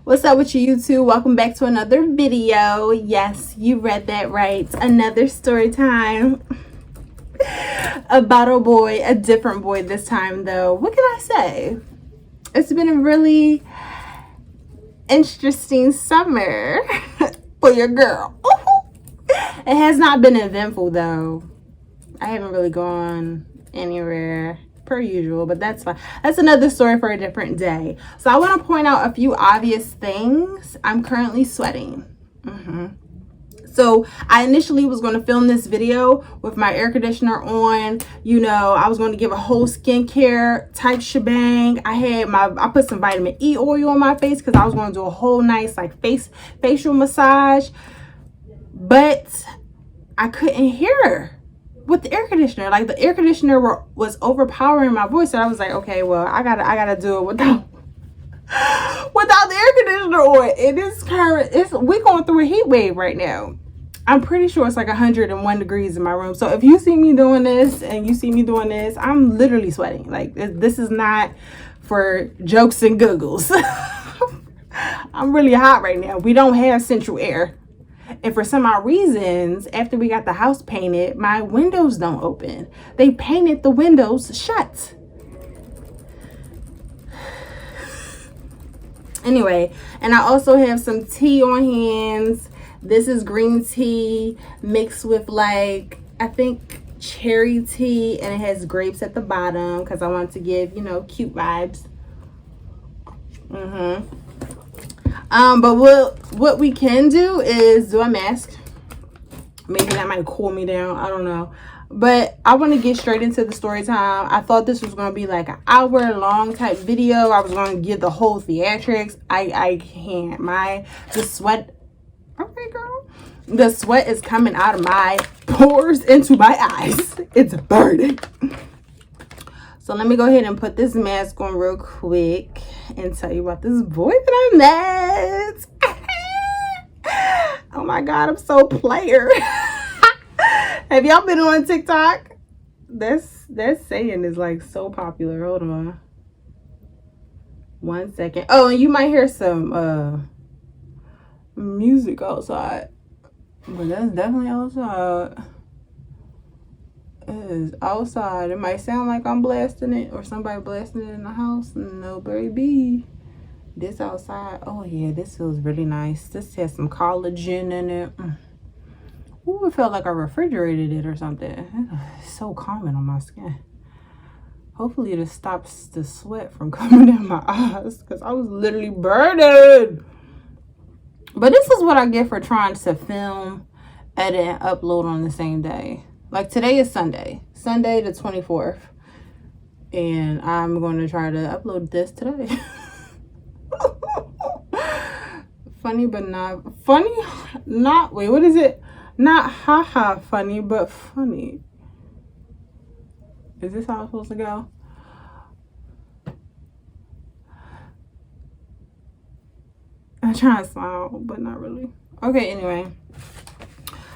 What's up with you YouTube? Welcome back to another video. Yes, you read that right. Another story time about a boy, a different boy this time though. What can I say? It's been a really interesting summer for your girl. It has not been eventful though. I haven't really gone anywhere per usual, but that's fine. That's another story for a different day. So I want to point out a few obvious things. I'm currently sweating. So I initially was going to film this video with my air conditioner on. You know, I was going to give a whole skincare type shebang. I put some vitamin E oil on my face because I was going to do a whole nice like facial massage, but I couldn't hear with the air conditioner. Like the air conditioner was overpowering my voice, and I was like, okay, well, I gotta do it without the air conditioner on. We're going through a heat wave right now. I'm pretty sure it's like 101 degrees in my room. So if you see me doing this and you see me doing this, I'm literally sweating. Like this is not for jokes and giggles. I'm really hot right now. We don't have central air. And for some odd reasons, after we got the house painted, my windows don't open. They painted the windows shut. Anyway, and I also have some tea on hands. This is green tea mixed with like, I think cherry tea, and it has grapes at the bottom because I want to give, you know, cute vibes. But what we can do is do a mask. Maybe that might cool me down. I don't know. But I want to get straight into the story time. I thought this was going to be like an hour long type video. I was going to give the whole theatrics. I can't. The sweat. Okay, girl. The sweat is coming out of my pores into my eyes. It's burning. So let me go ahead and put this mask on real quick and tell you about this boy that I met. Oh my God, I'm so player. Have y'all been on TikTok? That saying is like so popular. Hold on. 1 second. Oh, and you might hear some music outside. But that's definitely outside. It is outside. It might sound like I'm blasting it or somebody blasting it in the house. No, baby. This outside. Oh yeah, this feels really nice. This has some collagen in it. Ooh, it felt like I refrigerated it or something. It's so calming on my skin. Hopefully it stops the sweat from coming down my eyes because I was literally burning. But this is what I get for trying to film, edit, and upload on the same day. Like today is Sunday the 24th, and I'm going to try to upload this today. Funny but not funny. Wait, what is it? Not haha funny, but funny. Is this how it's supposed to go? I'm trying to smile, but not really. Okay, anyway.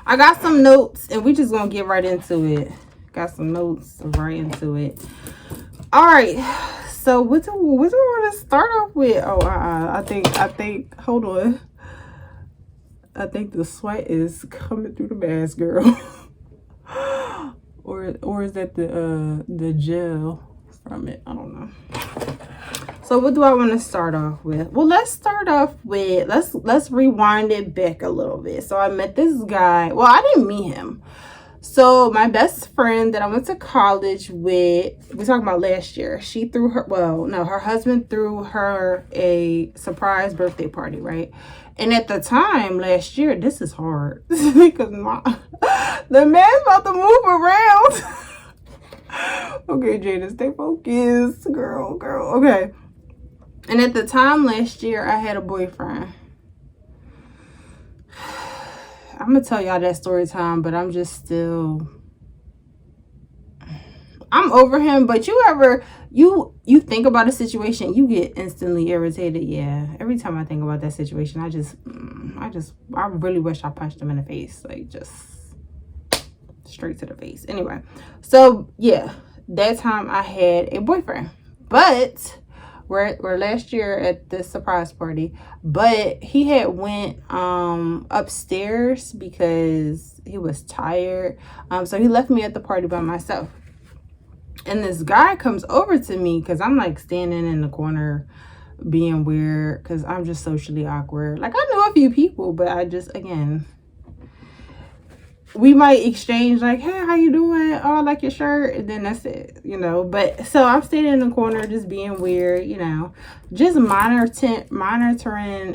I got some notes, and we just gonna get right into it. Got some notes right into it. All right. So what do we want to start off with? Oh, I think. Hold on. I think the sweat is coming through the mask, girl. or is that the gel from it? I don't know. So what do I want to start off with? Well, let's start off with, let's rewind it back a little bit. So I met this guy. Well, I didn't meet him. So my best friend that I went to college with, we're talking about last year, she threw her, well, no, her husband threw her a surprise birthday party, right? And at the time last year, this is hard because the man's about to move around. Okay, Jada, stay focused, girl. Okay. And at the time last year, I had a boyfriend. I'm going to tell y'all that story time, but I'm just still... I'm over him, but you think about a situation, you get instantly irritated. Yeah, every time I think about that situation, I really wish I punched him in the face. Like, just straight to the face. Anyway, so, yeah, that time I had a boyfriend. But We're last year at this surprise party, but he had went upstairs because he was tired. So he left me at the party by myself. And this guy comes over to me because I'm like standing in the corner being weird because I'm just socially awkward. Like, I know a few people, but I just, again, we might exchange like, hey, how you doing? Oh, I like your shirt. And then that's it, you know. But so I'm standing in the corner just being weird, you know, just monitoring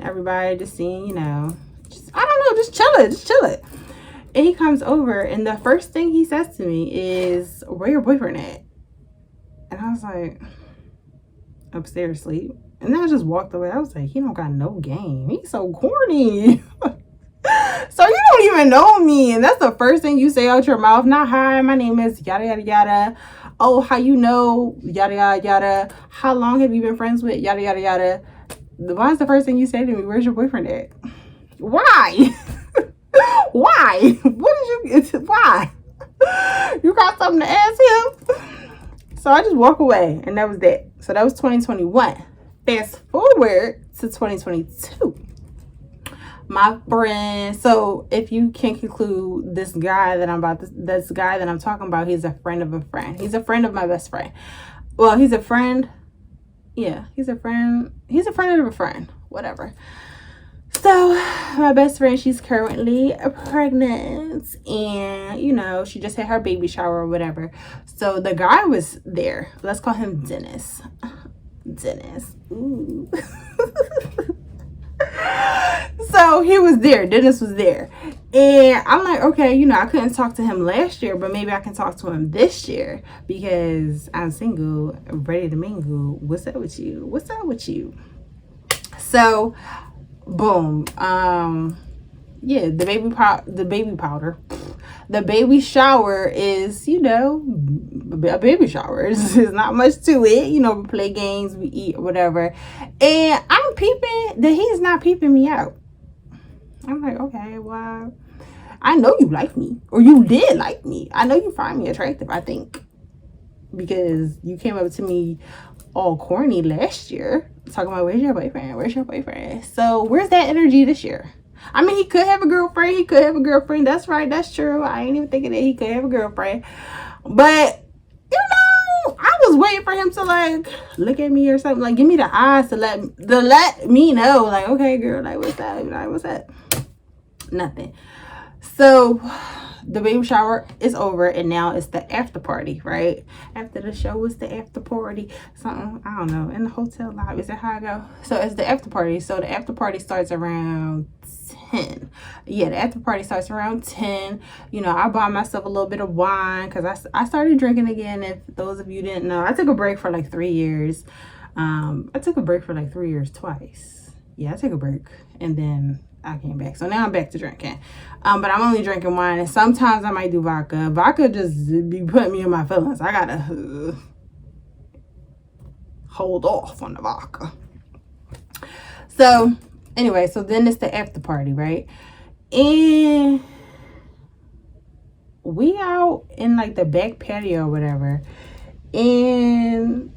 everybody, just seeing, you know, just, I don't know, just chilling. And he comes over and the first thing he says to me is, where your boyfriend at? And I was like, upstairs asleep. And then I just walked away. I was like, he don't got no game. He's so corny. So you don't even know me. And that's the first thing you say out your mouth. Not, hi, my name is yada, yada, yada. Oh, how you know? Yada, yada, yada. How long have you been friends with? Yada, yada, yada. Why is the first thing you say to me? Where's your boyfriend at? Why? Why? Why? You got something to ask him? So I just walk away. And that was that. So that was 2021. Fast forward to 2022. My friend, so if you can conclude, this guy that I'm talking about, he's a friend of a friend. He's a friend of my best friend. Well, he's a friend. Yeah, he's a friend of a friend. Whatever. So my best friend, she's currently pregnant, and you know, she just had her baby shower or whatever. So the guy was there. Let's call him Dennis. Ooh. So he was there. Dennis was there. And I'm like, okay, you know, I couldn't talk to him last year, but maybe I can talk to him this year because I'm single, ready to mingle. What's up with you? What's up with you? So, boom. Yeah, the baby shower is, you know, a baby shower. There's not much to it. You know, we play games, we eat, whatever. And I'm peeping that he's not peeping me out. I'm like, okay, well, I know you like me, or you did like me. I know you find me attractive, I think, because you came up to me all corny last year talking about, where's your boyfriend? Where's your boyfriend? So where's that energy this year? I mean, he could have a girlfriend. That's right. That's true. I ain't even thinking that he could have a girlfriend. But, you know, I was waiting for him to, like, look at me or something. Like, give me the eyes to let me know. Like, okay, girl, like, what's up? Like, what's up? Nothing. So the baby shower is over, and now it's the after party, right? After the show is the after party. Something, I don't know, in the hotel lobby. Is that how I go? So it's the after party. So the after party starts around 10. Yeah, the after party starts around 10. You know, I bought myself a little bit of wine because I started drinking again. If those of you didn't know, I took a break for like 3 years. I took a break for like 3 years twice. Yeah, I took a break and then I came back. So now I'm back to drinking. But I'm only drinking wine, and sometimes I might do vodka. Vodka just be putting me in my feelings. I gotta hold off on the vodka. So anyway, so then it's the after party, right? And we out in like the back patio or whatever, and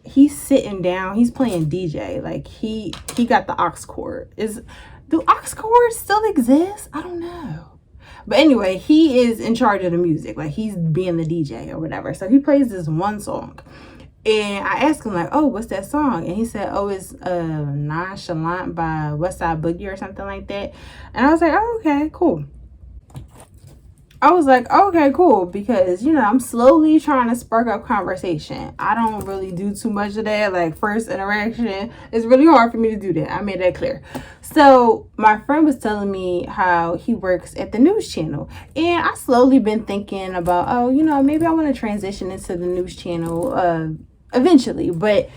he's sitting down, he's playing DJ. Like he got the aux cord. Do aux cords still exist? I don't know. But anyway, he is in charge of the music. Like, he's being the DJ or whatever. So he plays this one song. And I asked him, like, oh, what's that song? And he said, oh, it's Nonchalant by Westside Boogie or something like that. And I was like, oh, okay, cool. I was like, okay, cool, because, you know, I'm slowly trying to spark up conversation. I don't really do too much of that. Like, first interaction, it's really hard for me to do that. I made that clear. So my friend was telling me how he works at the news channel. And I slowly been thinking about, oh, you know, maybe I want to transition into the news channel eventually. But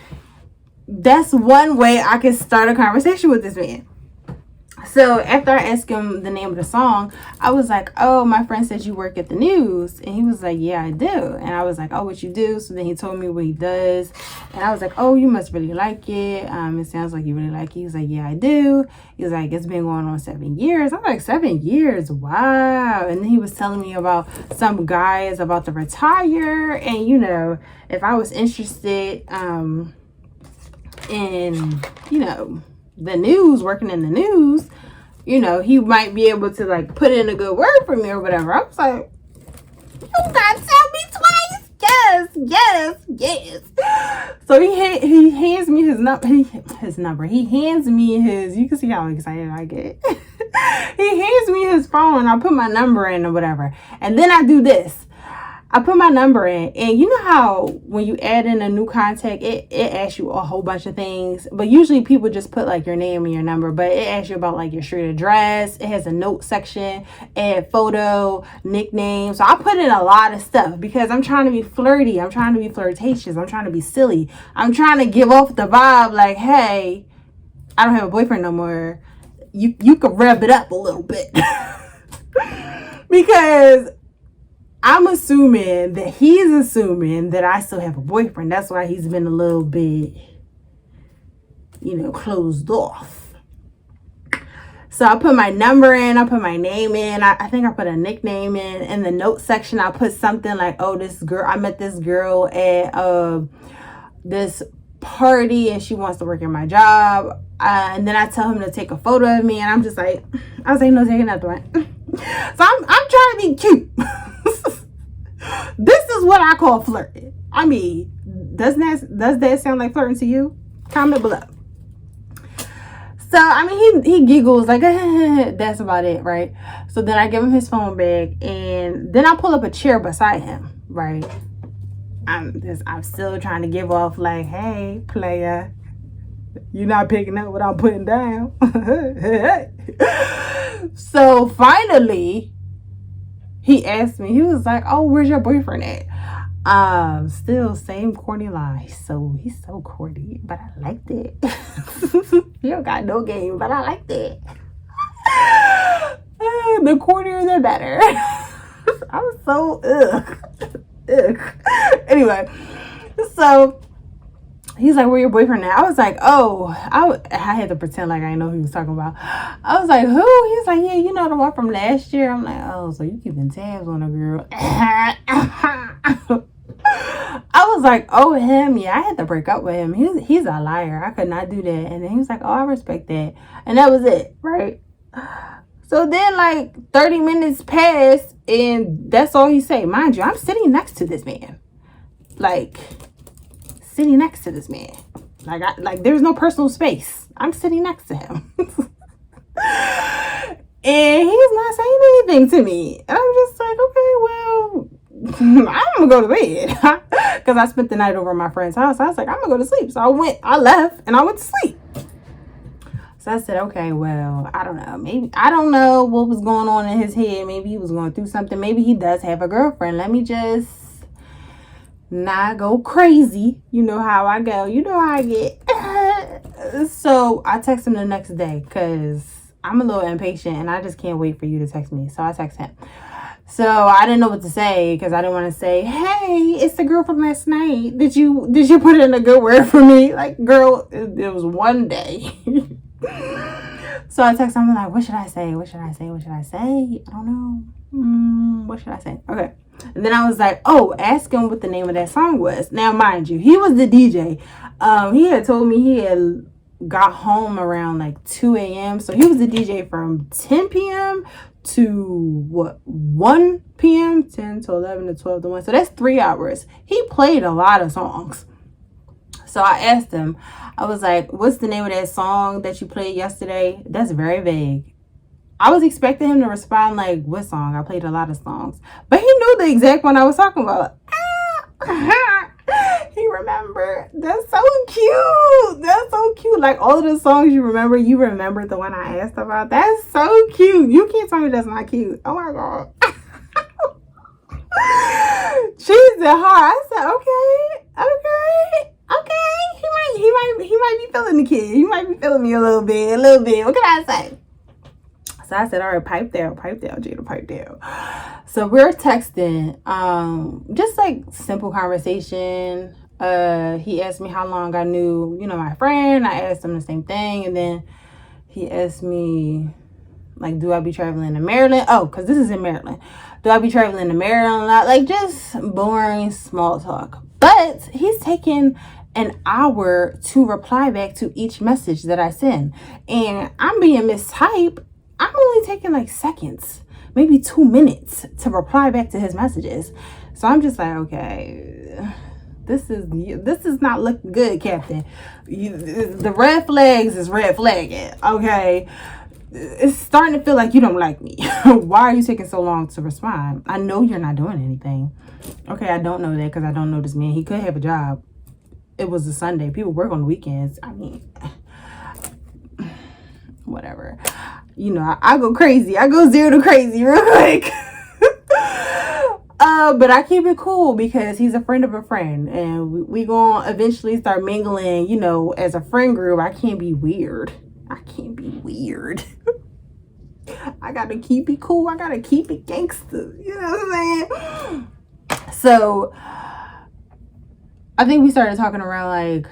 that's one way I can start a conversation with this man. So after I asked him the name of the song, I was like, oh, my friend said you work at the news. And he was like, yeah, I do. And I was like, oh, what you do? So then he told me what he does. And I was like, oh, you must really like it. It sounds like you really like it. He was like, yeah, I do. He was like, it's been going on 7 years. I'm like, 7 years? Wow. And then he was telling me about some guy is about to retire. And, you know, if I was interested, in, you know, the news, working in the news, you know, he might be able to like put in a good word for me or whatever. I was like, you gotta tell me twice. Yes. So he hands me his number. He hands me his, you can see how excited I get. He hands me his phone. I put my number in or whatever. And then I do this. I put my number in, and you know how when you add in a new contact, it asks you a whole bunch of things, but usually people just put like your name and your number, but it asks you about like your street address. It has a note section, add photo, nickname. So I put in a lot of stuff because I'm trying to be flirty. I'm trying to be flirtatious. I'm trying to be silly. I'm trying to give off the vibe like, hey, I don't have a boyfriend no more. You could rev it up a little bit. Because I'm assuming that he's assuming that I still have a boyfriend. That's why he's been a little bit, you know, closed off. So I put my number in. I put my name in. I think I put a nickname in. In the note section, I put something like, oh, I met this girl at this party and she wants to work in my job. And then I tell him to take a photo of me. And I'm just like, I was like, no, take another one. So I'm trying to be cute. This is what I call flirting. I mean, does that sound like flirting to you? Comment below. So, I mean, he giggles like, that's about it, right? So then I give him his phone back, and then I pull up a chair beside him, right? I'm still trying to give off like, hey, player, you're not picking up what I'm putting down. So finally, he asked me, he was like, oh, where's your boyfriend at? Still same corny lie. He's so corny, but I liked it. He don't got no game, but I liked it. The cornier, the better. I was so, ugh. Anyway, so he's like, where your boyfriend at? I was like, oh, I had to pretend like I didn't know who he was talking about. I was like, who? He's like, yeah, you know the one from last year. I'm like, oh, so you keeping tabs on a girl. I was like, oh, him. Yeah, I had to break up with him. He's a liar. I could not do that. And then he was like, oh, I respect that. And that was it, right? So then like 30 minutes passed and that's all he said. Mind you, I'm sitting next to this man. Like, sitting next to this man. Like there's no personal space. I'm sitting next to him. And he's not saying anything to me. And I'm just like, okay, well, I'm gonna go to bed. Because I spent the night over at my friend's house. I was like, I'm gonna go to sleep. So I left and I went to sleep. So I said, okay, well, I don't know. I don't know what was going on in his head. Maybe he was going through something. Maybe he does have a girlfriend. Let me just not go crazy. You know how I go. You know how I get. So I text him the next day because I'm a little impatient and I just can't wait for you to text me. So I text him. So I didn't know what to say because I didn't want to say, hey, it's the girl from last night. Did you put in a good word for me? Like, girl, it was one day. So I text him, I'm like, what should I say? I don't know. What should I say? Okay. And then I was like, oh, ask him what the name of that song was. Now, mind you, he was the DJ. He had told me he had got home around like 2 a.m. So he was the DJ from 10 p.m. to 1 p.m. 10 to 11 to 12 to 1. So that's 3 hours. He played a lot of songs. So I asked him, I was like, what's the name of that song that you played yesterday? That's very vague. I was expecting him to respond like, what song? I played a lot of songs. But he knew the exact one I was talking about. He remembered. That's so cute. Like all of the songs you remembered the one I asked about. That's so cute. You can't tell me that's not cute. Oh my God. She's the heart. I said, okay. He might be feeling the kid. He might be feeling me a little bit. What can I say? So I said, all right, pipe down, Jada, pipe down. So we're texting, just like simple conversation. He asked me how long I knew, my friend. I asked him the same thing. And then he asked me, like, do I be traveling to Maryland? Oh, because this is in Maryland. Do I be traveling to Maryland a lot? Like, just boring small talk. But he's taking an hour to reply back to each message that I send. And I'm being mistyped. I'm only taking like seconds, maybe 2 minutes to reply back to his messages. So I'm just like, okay, this is not looking good, Captain. The red flags is red flagging, okay? It's starting to feel like you don't like me. Why are you taking so long to respond? I know you're not doing anything. Okay, I don't know that because I don't know this man. He could have a job. It was a Sunday. People work on the weekends. I mean, whatever. You know, I go crazy. I go 0 to crazy real quick. But I keep it cool because he's a friend of a friend. And we gonna eventually start mingling, you know, as a friend group. I can't be weird. I can't be weird. I gotta keep it cool. I gotta keep it gangster. You know what I'm saying? So I think we started talking around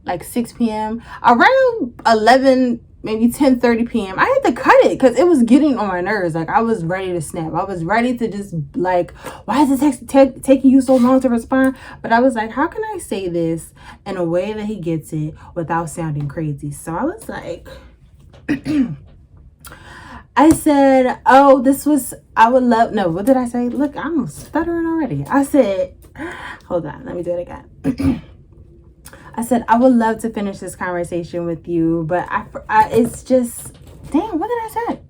like 6 p.m. Around 11, maybe 10:30 p.m. I had to cut it because it was getting on my nerves. Like, I was ready to snap. I was ready to just like, why is it taking you so long to respond? But I was like, how can I say this in a way that he gets it without sounding crazy? So I was like, I said, oh, what did I say? Look, I'm stuttering already. I said, hold on, let me do it again. I said, I would love to finish this conversation with you, but it's just, damn, what did I say?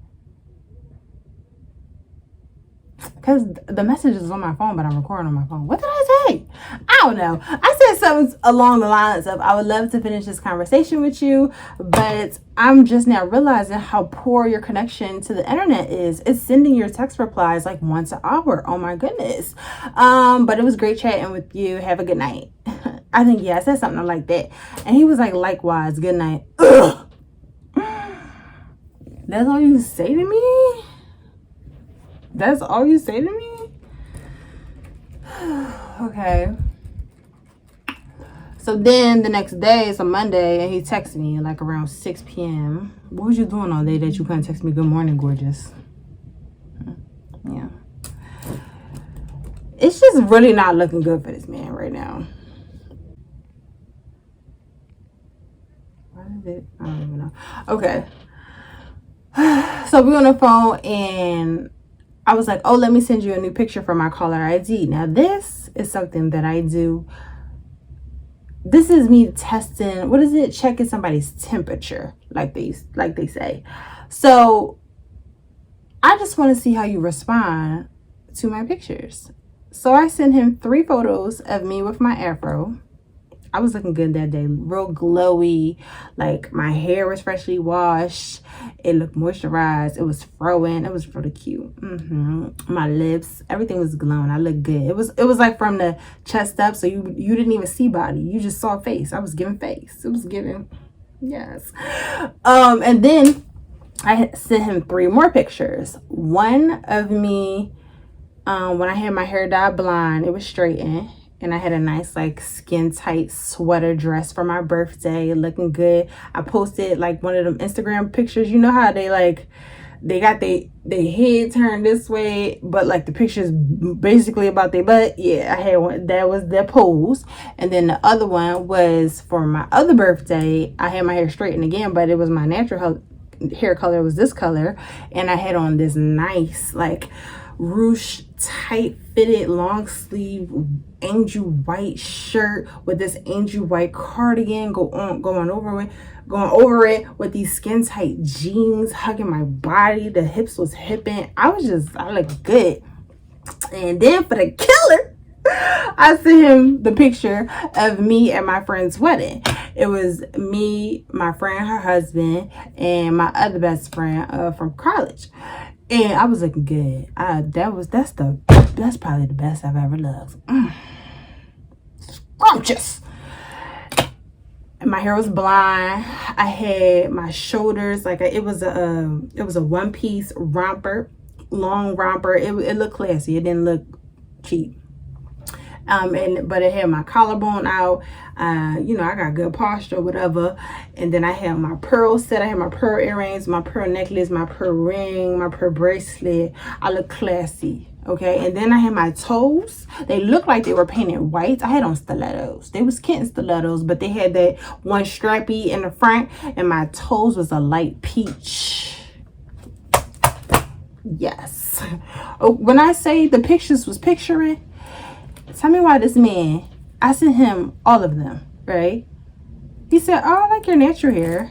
Because the message is on my phone, but I'm recording on my phone. What did I say? I don't know. I said something along the lines of, I would love to finish this conversation with you, but I'm just now realizing how poor your connection to the internet is. It's sending your text replies like once an hour. Oh my goodness. But it was great chatting with you. Have a good night. I think, yeah, I said something like that. And he was like, likewise, good night. Ugh. That's all you say to me? That's all you say to me? Okay. So then the next day, it's a Monday, and he texts me like around 6 p.m. What was you doing all day that you couldn't text me good morning, gorgeous? Yeah. It's just really not looking good for this man right now. Why is it? I don't even know. Okay. So we're on the phone, and I was like, oh, let me send you a new picture from my caller ID. Now, this is something that I do. This is me testing, what is it? Checking somebody's temperature, like they say. So I just want to see how you respond to my pictures. So I sent him 3 photos of me with my afro. I was looking good that day, real glowy. Like, my hair was freshly washed. It looked moisturized. It was throwing. It was really cute. My lips, everything was glowing. I looked good. It was like from the chest up, so you didn't even see body. You just saw face. I was giving face. It was giving, yes. And then I sent him 3 more pictures. One of me when I had my hair dyed blonde. It was straightened. And I had a nice like skin tight sweater dress for my birthday, looking good. I posted like one of them Instagram pictures. You know how they got they head turned this way, but like the picture's basically about their butt. Yeah, I had one. That was their pose. And then the other one was for my other birthday. I had my hair straightened again, but it was my natural hair color. It was this color. And I had on this nice like ruche tight fitted long sleeve angel white shirt with this angel white cardigan going over it with these skin tight jeans hugging my body. The hips was hipping. I looked good. And then for the killer, I sent him the picture of me at my friend's wedding. It was me, my friend, her husband, and my other best friend from college. And I was looking good. That's probably the best I've ever looked. Scrumptious. And my hair was blonde. I had my shoulders like it was a one-piece romper, long romper. It looked classy. It didn't look cheap. But it had my collarbone out. You know, I got good posture, whatever. And then I had my pearl set. I had my pearl earrings, my pearl necklace, my pearl ring, my pearl bracelet. I look classy. Okay, and then I had my toes. They looked like they were painted white. I had on stilettos. They was kitten stilettos, but they had that one strappy in the front, and my toes was a light peach. Yes. When I say the pictures was picturing, tell me why this man, I sent him all of them, right? He said, oh, I like your natural hair.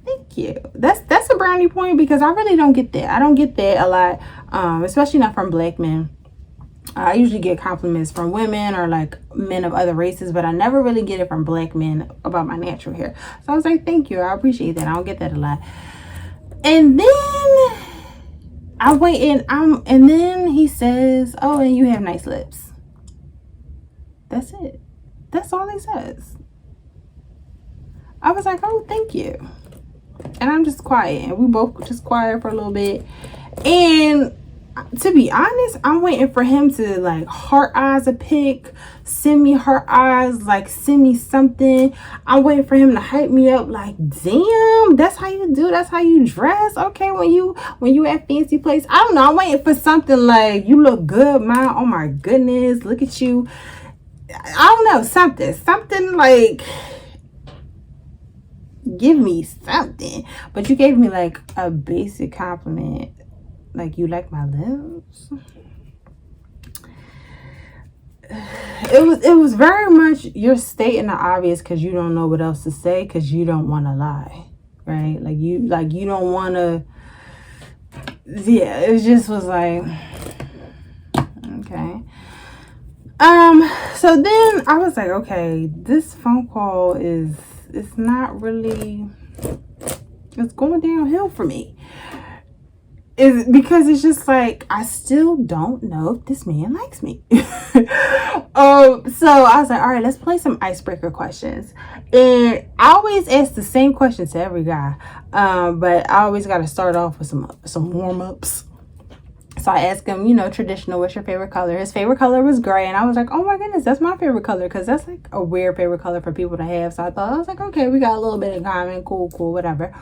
Thank you. That's a brownie point, because I really don't get that. I don't get that a lot, especially not from black men. I usually get compliments from women or like men of other races, but I never really get it from black men about my natural hair. So I was like, thank you. I appreciate that. I don't get that a lot. And then I went in, and then he says, oh, and you have nice lips. That's it. That's all he says. I was like, oh, thank you. And I'm just quiet, and we both just quiet for a little bit. And to be honest, I'm waiting for him to like heart eyes a pic, send me heart eyes, like send me something. I'm waiting for him to hype me up, like, damn, that's how you do, that's how you dress. Okay, when you at fancy place, I don't know, I'm waiting for something like, you look good, man, oh my goodness, look at you. I don't know, something like, give me something. But you gave me like a basic compliment, like, you like my lips. It was very much, you're stating the obvious because you don't know what else to say, because you don't want to lie, right? Like you don't want to. Yeah, it just was like, okay. So then I was like, okay, this phone call it's not really, it's going downhill for me. Is because it's just like, I still don't know if this man likes me. So I was like, all right, let's play some icebreaker questions. And I always ask the same question to every guy, but I always got to start off with some warm-ups. So I asked him, you know, traditional, what's your favorite color? His favorite color was gray. And I was like, oh my goodness, that's my favorite color, because that's like a weird favorite color for people to have. So I was like, okay, we got a little bit in common. Cool, whatever.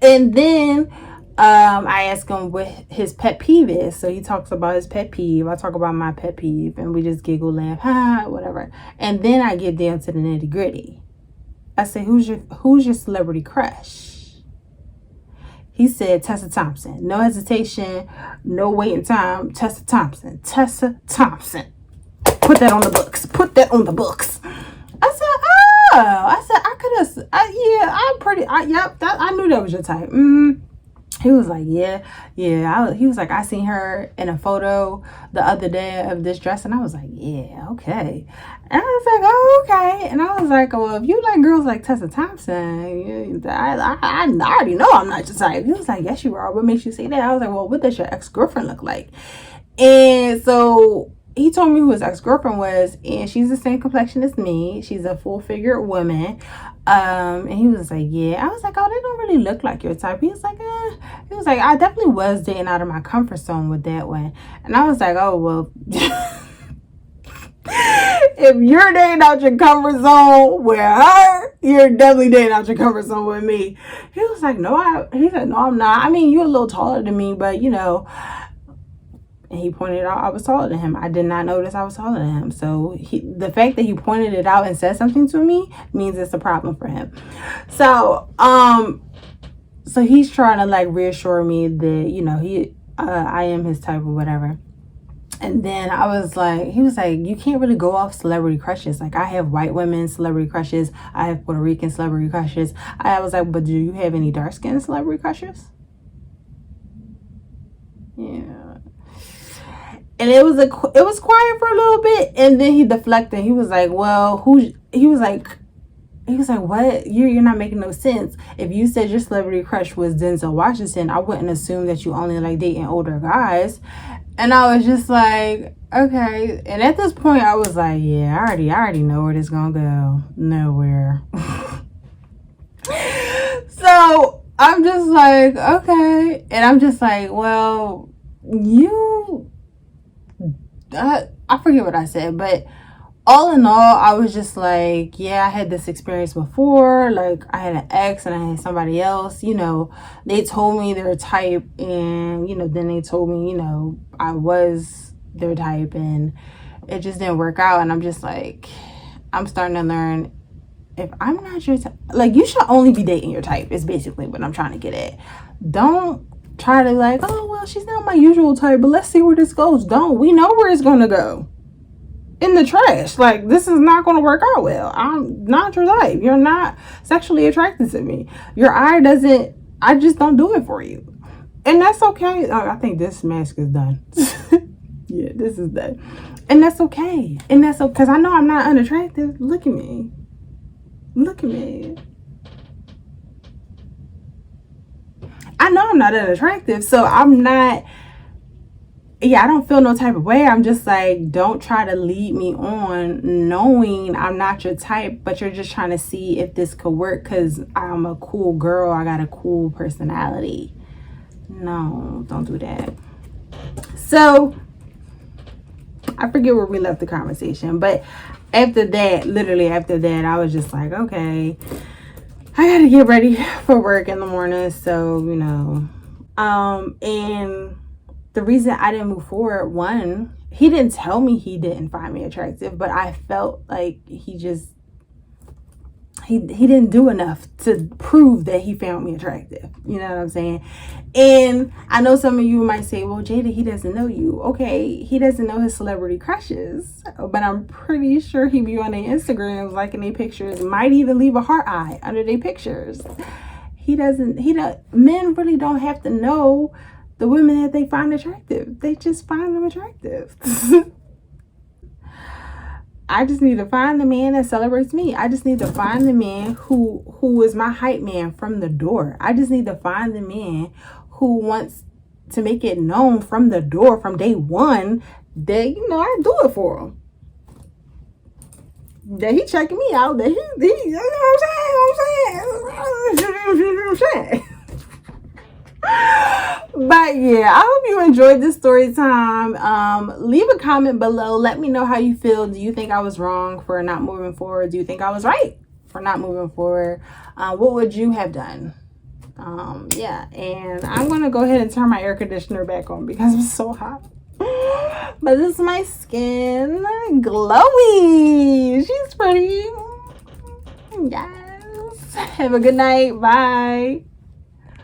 And then I asked him what his pet peeve is. So he talks about his pet peeve. I talk about my pet peeve, and we just giggle, laugh, ha, whatever. And then I get down to the nitty gritty. I say, who's your celebrity crush? He said Tessa Thompson. No hesitation, no waiting time. Tessa Thompson. Tessa Thompson. Put that on the books. Put that on the books. I said, oh. I said, I could have. Yeah, I'm pretty. Yep. I knew that was your type. He was like, yeah. He was like, I seen her in a photo the other day of this dress, and I was like, yeah, okay. And I was like, oh, okay. And I was like, well, if you like girls like Tessa Thompson, I already know I'm not your type. He was like, yes, you are. What makes you say that? I was like, well, what does your ex-girlfriend look like? And so he told me who his ex-girlfriend was, and she's the same complexion as me. She's a full-figured woman. And he was like, yeah. I was like, oh, they don't really look like your type. He was like, I definitely was dating out of my comfort zone with that one. And I was like, oh, well, if you're dating out your comfort zone with her, you're definitely dating out your comfort zone with me. He was like, no, he said, no, I'm not. I mean, you're a little taller than me, but you know. And he pointed out I was taller than him. I did not notice I was taller than him. So the fact that he pointed it out and said something to me means it's a problem for him. So so he's trying to like reassure me that, you know, I am his type or whatever. And then I was like, he was like, you can't really go off celebrity crushes. Like, I have white women celebrity crushes. I have Puerto Rican celebrity crushes. I was like, but do you have any dark skinned celebrity crushes? Yeah. And it was quiet for a little bit, and then he deflected. He was like, well, he was like, what? You're not making no sense. If you said your celebrity crush was Denzel Washington, I wouldn't assume that you only like dating older guys. And I was just like, okay. And at this point, I was like, yeah, I already know where this gonna go. Nowhere. So I'm just like, okay. And I'm just like, well, I forget what I said, but all in all, I was just like, yeah, I had this experience before. Like, I had an ex and I had somebody else, you know, they told me their type, and, you know, then they told me, you know, I was their type, and it just didn't work out. And I'm just like, I'm starting to learn, if I'm not your type, like, you should only be dating your type, is basically what I'm trying to get at. Don't try to like, oh, well, she's not my usual type, but let's see where this goes. Don't. We know where it's going to go. In the trash. Like, this is not going to work out well. I'm not your type. You're not sexually attracted to me. Your eye doesn't, I just don't do it for you. And that's okay. I think this mask is done. Yeah, this is done. And that's okay. And that's okay. Because I know I'm not unattractive. Look at me. Look at me. I know I'm not unattractive. So I'm not, yeah, I don't feel no type of way. I'm just like, don't try to lead me on knowing I'm not your type, but you're just trying to see if this could work because I'm a cool girl. I got a cool personality. No, don't do that. So I forget where we left the conversation, but after that, literally after that, I was just like, okay, I gotta get ready for work in the morning. So, you know, and the reason I didn't move forward, one, he didn't tell me he didn't find me attractive, but I felt like he didn't do enough to prove that he found me attractive. You know what I'm saying? And I know some of you might say, well, Jada, he doesn't know you. Okay, he doesn't know his celebrity crushes, but I'm pretty sure he be on their Instagrams, liking their pictures, might even leave a heart eye under their pictures. Men really don't have to know the women that they find attractive. They just find them attractive. I just need to find the man that celebrates me. I just need to find the man who is my hype man from the door. I just need to find the man who wants to make it known from the door, from day one, that, you know, I do it for him. That he checking me out. That he you know what I'm saying? But yeah, I hope you enjoyed this story time. Leave a comment below. Let me know how you feel. Do you think I was wrong for not moving forward? Do you think I was right for not moving forward? What would you have done? Yeah, and I'm gonna go ahead and turn my air conditioner back on because it's so hot. But this is my skin, glowy. She's pretty. Yes. Have a good night. Bye.